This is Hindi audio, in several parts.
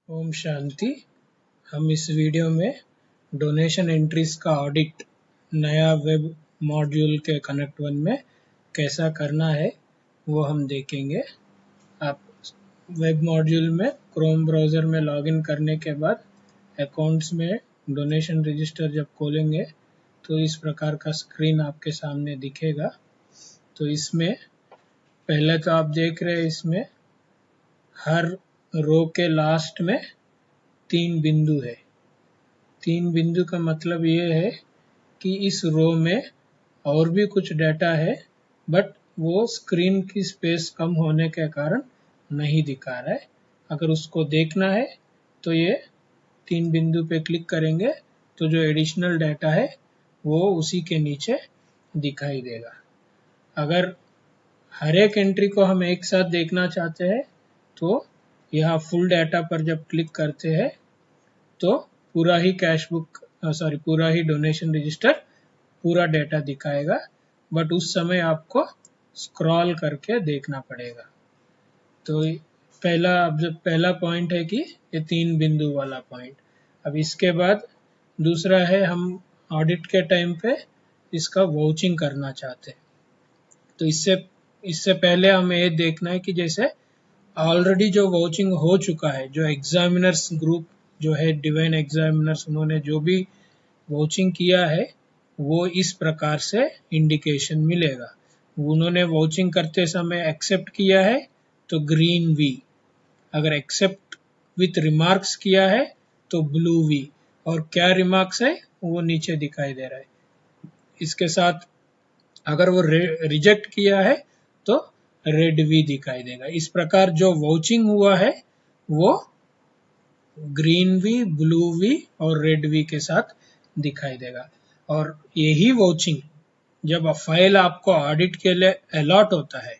ओम शांति। हम इस वीडियो में डोनेशन एंट्रीज का ऑडिट नया वेब मॉड्यूल के कनेक्ट वन में कैसा करना है वो हम देखेंगे। आप वेब मॉड्यूल में क्रोम ब्राउज़र में लॉगिन करने के बाद अकाउंट्स में डोनेशन रजिस्टर जब खोलेंगे तो इस प्रकार का स्क्रीन आपके सामने दिखेगा। तो इसमें पहले तो आप देख रहे हैं, इसमें हर रो के लास्ट में 3 बिंदु है। 3 बिंदु का मतलब ये है कि इस रो में और भी कुछ डाटा है, बट वो स्क्रीन की स्पेस कम होने के कारण नहीं दिखा रहा है। अगर उसको देखना है तो ये 3 बिंदु पे क्लिक करेंगे तो जो एडिशनल डाटा है वो उसी के नीचे दिखाई देगा। अगर हर एक एंट्री को हम एक साथ देखना चाहते हैं तो यहाँ फुल डाटा पर जब क्लिक करते हैं तो पूरा ही पूरा ही डोनेशन रजिस्टर पूरा डाटा दिखाएगा, बट उस समय आपको स्क्रॉल करके देखना पड़ेगा। तो पहला पॉइंट है कि ये 3 बिंदु वाला पॉइंट। अब इसके बाद दूसरा है, हम ऑडिट के टाइम पे इसका वाउचिंग करना चाहते हैं। तो इससे पहले हमें ये देखना है कि जैसे ऑलरेडी जो वाउचिंग हो चुका है, जो एग्जामिनर्स ग्रुप जो है डिवाइन एग्जामिनर्स, उन्होंने जो भी वाउचिंग किया है वो इस प्रकार से इंडिकेशन मिलेगा। उन्होंने वाउचिंग करते समय एक्सेप्ट किया है तो ग्रीन वी, अगर एक्सेप्ट विथ रिमार्क्स किया है तो ब्लू वी, और क्या रिमार्क्स है वो नीचे दिखाई दे रहा है। इसके साथ अगर वो रिजेक्ट किया है तो रेड वी दिखाई देगा। इस प्रकार जो वाउचिंग हुआ है वो ग्रीन वी, ब्लू वी और रेड वी के साथ दिखाई देगा। और यही वाउचिंग जब फाइल आपको ऑडिट के लिए अलॉट होता है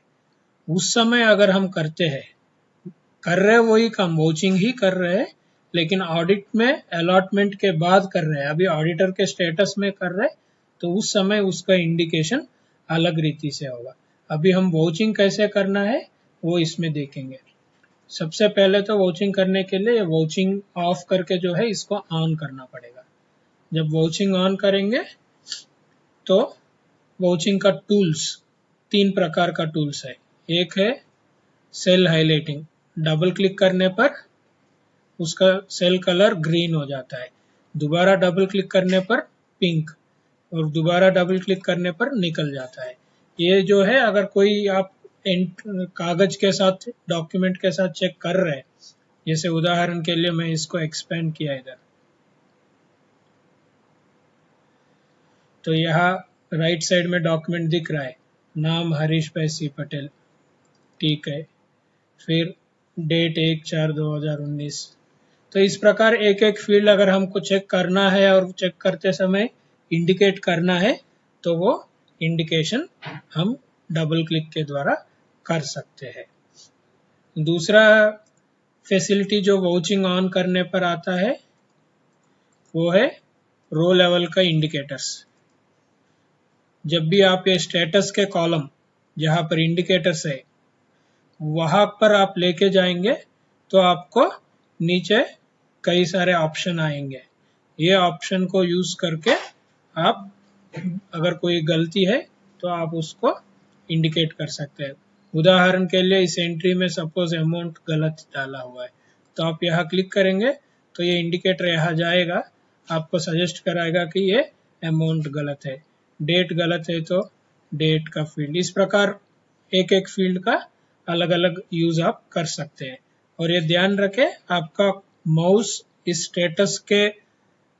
उस समय अगर हम कर रहे हैं वही काम, वाउचिंग ही कर रहे हैं, लेकिन ऑडिट में अलॉटमेंट के बाद कर रहे हैं, अभी ऑडिटर के स्टेटस में कर रहे हैं, तो उस समय उसका इंडिकेशन अलग रीति से होगा। अभी हम वाउचिंग कैसे करना है वो इसमें देखेंगे। सबसे पहले तो वाउचिंग करने के लिए वाउचिंग ऑफ करके जो है इसको ऑन करना पड़ेगा। जब वाउचिंग ऑन करेंगे तो वाउचिंग का टूल्स 3 प्रकार का टूल्स है। एक है सेल हाइलाइटिंग, डबल क्लिक करने पर उसका सेल कलर ग्रीन हो जाता है, दोबारा डबल क्लिक करने पर पिंक, और दोबारा डबल क्लिक करने पर निकल जाता है। ये जो है, अगर कोई आप कागज के साथ, डॉक्यूमेंट के साथ चेक कर रहे हैं, जैसे उदाहरण के लिए मैं इसको एक्सपेंड किया इधर, तो यहाँ राइट साइड में डॉक्यूमेंट दिख रहा है, नाम हरीश पैसी पटेल, ठीक है, फिर डेट 1/4/2019। तो इस प्रकार एक एक फील्ड अगर हमको चेक करना है और चेक करते समय इंडिकेट करना है तो वो इंडिकेशन हम डबल क्लिक के द्वारा कर सकते हैं। दूसरा फैसिलिटी जो वाउचिंग ऑन करने पर आता है वो है रो लेवल का इंडिकेटर्स। जब भी आप ये स्टेटस के कॉलम जहाँ पर इंडिकेटर्स है वहां पर आप लेके जाएंगे तो आपको नीचे कई सारे ऑप्शन आएंगे। ये ऑप्शन को यूज करके आप अगर कोई गलती है तो आप उसको इंडिकेट कर सकते हैं। उदाहरण के लिए इस एंट्री में सपोज अमाउंट गलत डाला हुआ है, तो आप यहाँ क्लिक करेंगे तो ये इंडिकेटर यहाँ जाएगा, आपको सजेस्ट कराएगा कि ये अमाउंट गलत है। डेट गलत है तो डेट का फील्ड, इस प्रकार एक एक फील्ड का अलग अलग यूज आप कर सकते हैं। और ये ध्यान रखें, आपका माउस इस स्टेटस के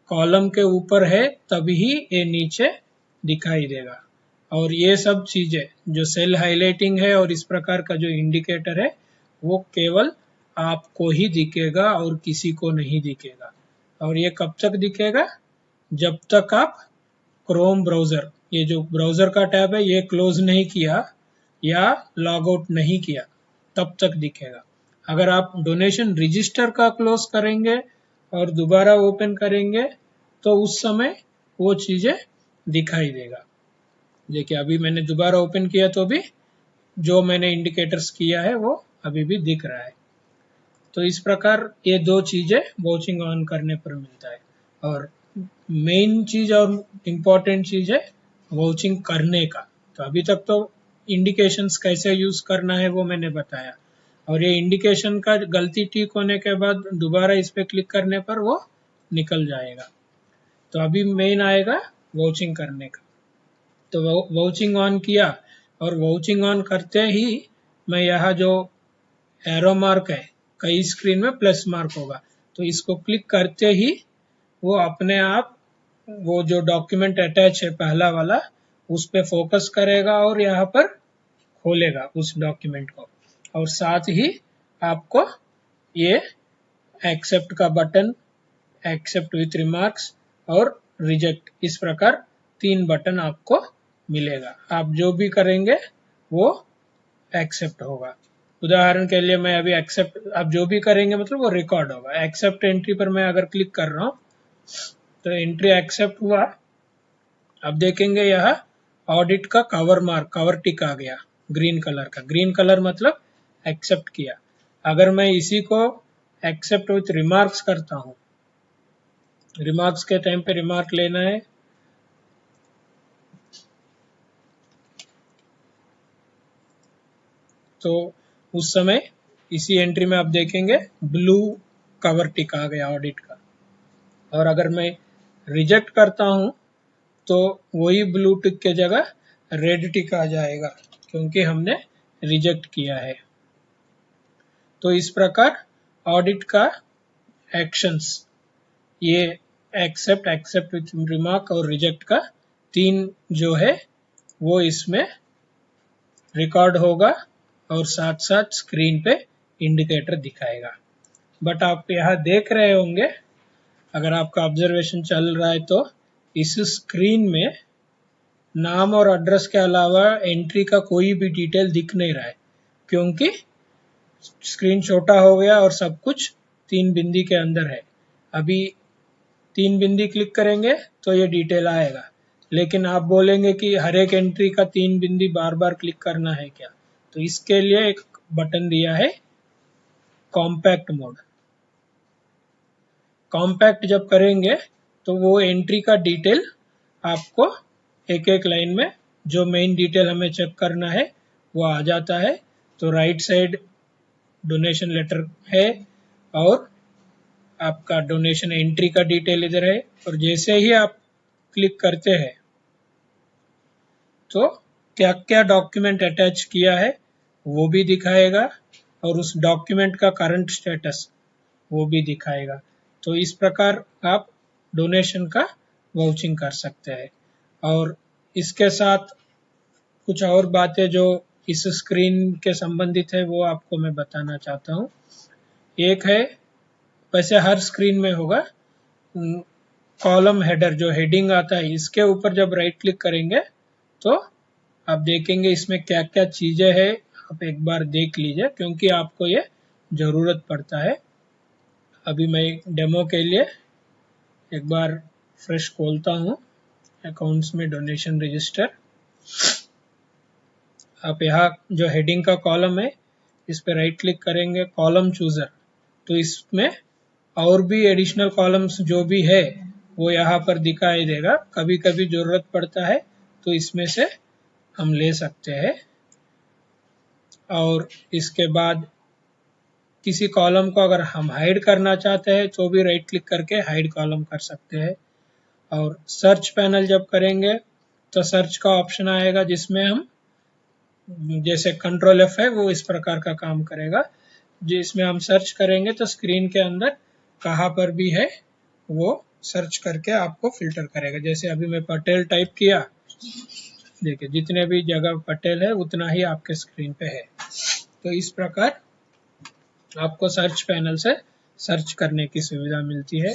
कॉलम के ऊपर है तभी ये नीचे दिखाई देगा। और ये सब चीजें जो सेल हाइलाइटिंग है और इस प्रकार का जो इंडिकेटर है वो केवल आपको ही दिखेगा और किसी को नहीं दिखेगा। और ये कब तक दिखेगा? जब तक आप क्रोम ब्राउजर, ये जो ब्राउजर का टैब है ये क्लोज नहीं किया या लॉग आउट नहीं किया, तब तक दिखेगा। अगर आप डोनेशन रजिस्टर का क्लोज करेंगे और दोबारा ओपन करेंगे तो उस समय वो चीजें दिखाई देगा। देखिए अभी मैंने दोबारा ओपन किया तो भी जो मैंने इंडिकेटर्स किया है वो अभी भी दिख रहा है, तो इस प्रकार ये दो चीजें वाचिंग ऑन करने पर मिलता है। और मेन चीज और इम्पोर्टेंट चीज है वाचिंग करने का। तो अभी तक तो इंडिकेशंस कैसे यूज करना है वो मैंने बताया, और ये इंडिकेशन का गलती ठीक होने के बाद दोबारा इस पे क्लिक करने पर वो निकल जाएगा। तो अभी मेन आएगा वाचिंग करने का। तो वाचिंग ऑन किया, और वाचिंग ऑन करते ही मैं यहाँ जो एरो मार्क है, कई स्क्रीन में प्लस मार्क होगा, तो इसको क्लिक करते ही वो अपने आप वो जो डॉक्यूमेंट अटैच है पहला वाला उस पे फोकस करेगा और यहाँ पर खोलेगा उस डॉक्यूमेंट को। और साथ ही आपको ये एक्सेप्ट का बटन, एक्सेप्ट विथ रिमार्क्स और रिजेक्ट, इस प्रकार 3 बटन आपको मिलेगा। आप जो भी करेंगे वो एक्सेप्ट होगा। उदाहरण के लिए मैं अभी एक्सेप्ट, आप जो भी करेंगे मतलब वो रिकॉर्ड होगा। एक्सेप्ट एंट्री पर मैं अगर क्लिक कर रहा हूँ तो एंट्री एक्सेप्ट हुआ। अब देखेंगे यह ऑडिट का कवर मार्क, कवर टिक आ गया ग्रीन कलर का। ग्रीन कलर मतलब एक्सेप्ट किया। अगर मैं इसी को एक्सेप्ट विथ रिमार्क्स करता हूँ, रिमार्क्स के टाइम पे रिमार्क लेना है, तो उस समय इसी एंट्री में आप देखेंगे ब्लू कवर टिक आ गया ऑडिट का। और अगर मैं रिजेक्ट करता हूं तो वही ब्लू टिक के जगह रेड टिक आ जाएगा, क्योंकि हमने रिजेक्ट किया है। तो इस प्रकार ऑडिट का एक्शंस, ये एक्सेप्ट, एक्सेप्ट विथ रिमार्क और रिजेक्ट का 3 जो है वो इसमें रिकॉर्ड होगा और साथ साथ स्क्रीन पे इंडिकेटर दिखाएगा। बट आप यहाँ देख रहे होंगे, अगर आपका ऑब्जर्वेशन चल रहा है तो इस स्क्रीन में नाम और एड्रेस के अलावा एंट्री का कोई भी डिटेल दिख नहीं रहा है, क्योंकि स्क्रीन छोटा हो गया और सब कुछ 3 बिंदी के अंदर है। अभी 3 बिंदी क्लिक करेंगे तो ये डिटेल आएगा, लेकिन आप बोलेंगे कि हर एक एंट्री का 3 बिंदी बार बार क्लिक करना है क्या, तो इसके लिए एक बटन दिया है कॉम्पैक्ट मोड। कॉम्पैक्ट जब करेंगे तो वो एंट्री का डिटेल आपको एक एक लाइन में जो मेन डिटेल हमें चेक करना है वो आ जाता है। तो राइट साइड डोनेशन लेटर है और आपका डोनेशन एंट्री का डिटेल इधर है, और जैसे ही आप क्लिक करते हैं तो क्या क्या डॉक्यूमेंट अटैच किया है वो भी दिखाएगा, और उस डॉक्यूमेंट का करंट स्टेटस वो भी दिखाएगा। तो इस प्रकार आप डोनेशन का वाउचिंग कर सकते हैं। और इसके साथ कुछ और बातें जो इस स्क्रीन के संबंधित है वो आपको मैं बताना चाहता हूँ। एक है, वैसे हर स्क्रीन में होगा, कॉलम हेडर जो हेडिंग आता है, इसके ऊपर जब राइट क्लिक करेंगे तो आप देखेंगे इसमें क्या क्या चीजें हैं। आप एक बार देख लीजिए, क्योंकि आपको ये जरूरत पड़ता है। अभी मैं डेमो के लिए एक बार फ्रेश खोलता हूँ अकाउंट्स में डोनेशन रजिस्टर। आप यहाँ जो हेडिंग का कॉलम है इस पे राइट क्लिक करेंगे, कॉलम चूजर, तो इसमें और भी एडिशनल कॉलम्स जो भी है वो यहाँ पर दिखाई देगा। कभी कभी जरूरत पड़ता है तो इसमें से हम ले सकते हैं। और इसके बाद किसी कॉलम को अगर हम हाइड करना चाहते हैं तो भी राइट क्लिक करके हाइड कॉलम कर सकते हैं। और सर्च पैनल जब करेंगे तो सर्च का ऑप्शन आएगा, जिसमें हम जैसे कंट्रोल F है वो इस प्रकार का काम करेगा, जिसमें हम सर्च करेंगे तो स्क्रीन के अंदर कहाँ पर भी है वो सर्च करके आपको फिल्टर करेगा। जैसे अभी मैं पटेल टाइप किया, देखिए जितने भी जगह पटेल है उतना ही आपके स्क्रीन पे है। तो इस प्रकार आपको सर्च पैनल से सर्च करने की सुविधा मिलती है।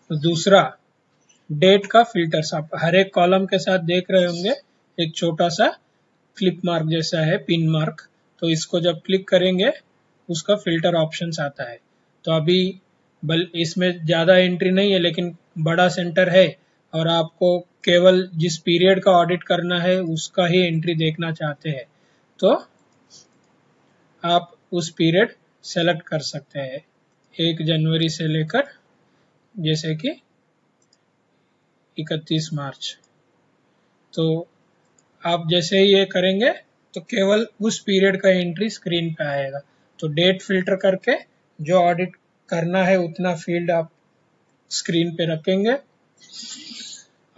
तो दूसरा, डेट का फिल्टर्स, आप हर एक कॉलम के साथ देख रहे होंगे एक छोटा सा क्लिप मार्क जैसा है, पिन मार्क, तो इसको जब क्लिक करेंगे उसका फिल्टर ऑप्शंस आता है। तो अभी इसमें ज़्यादा एंट्री नहीं है लेकिन बड़ा सेंटर है, और आपको केवल जिस पीरियड का ऑडिट करना है उसका ही एंट्री देखना चाहते हैं तो आप उस पीरियड सेलेक्ट कर सकते हैं। 1 जनवरी से लेकर जैसे कि 31 मार्च। तो आप जैसे ही ये करेंगे तो केवल उस पीरियड का एंट्री स्क्रीन पे आएगा। तो डेट फिल्टर करके जो ऑडिट करना है उतना फील्ड आप स्क्रीन पे रखेंगे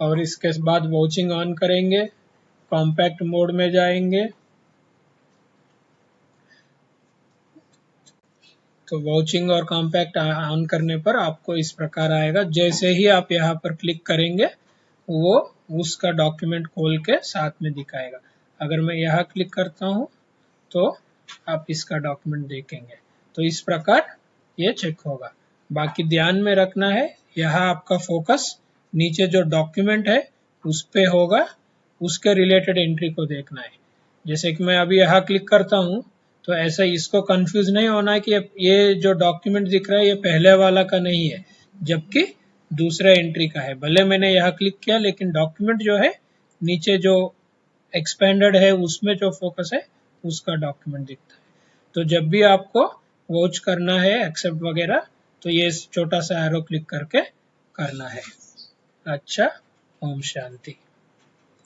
और इसके बाद वॉचिंग ऑन करेंगे, कॉम्पैक्ट मोड में जाएंगे। तो वॉचिंग और कॉम्पैक्ट ऑन करने पर आपको इस प्रकार आएगा। जैसे ही आप यहाँ पर क्लिक करेंगे वो उसका डॉक्यूमेंट खोल के साथ में दिखाएगा। अगर मैं यहाँ क्लिक करता हूँ तो आप इसका डॉक्यूमेंट देखेंगे। तो इस प्रकार ये चेक होगा। बाकी ध्यान में रखना है, यहाँ आपका फोकस नीचे जो डॉक्यूमेंट है उस पे होगा, उसके रिलेटेड एंट्री को देखना है। जैसे कि मैं अभी यहाँ क्लिक करता हूँ तो ऐसा इसको कंफ्यूज नहीं होना है कि ये जो डॉक्यूमेंट दिख रहा है ये पहले वाला का नहीं है, जबकि दूसरा एंट्री का है। भले मैंने यहाँ क्लिक किया लेकिन डॉक्यूमेंट जो है नीचे जो एक्सपेंडेड है उसमें जो फोकस है उसका डॉक्यूमेंट दिखता है। तो जब भी आपको वॉच करना है एक्सेप्ट वगैरह तो ये छोटा सा एरो क्लिक करके करना है। अच्छा, ओम शांति।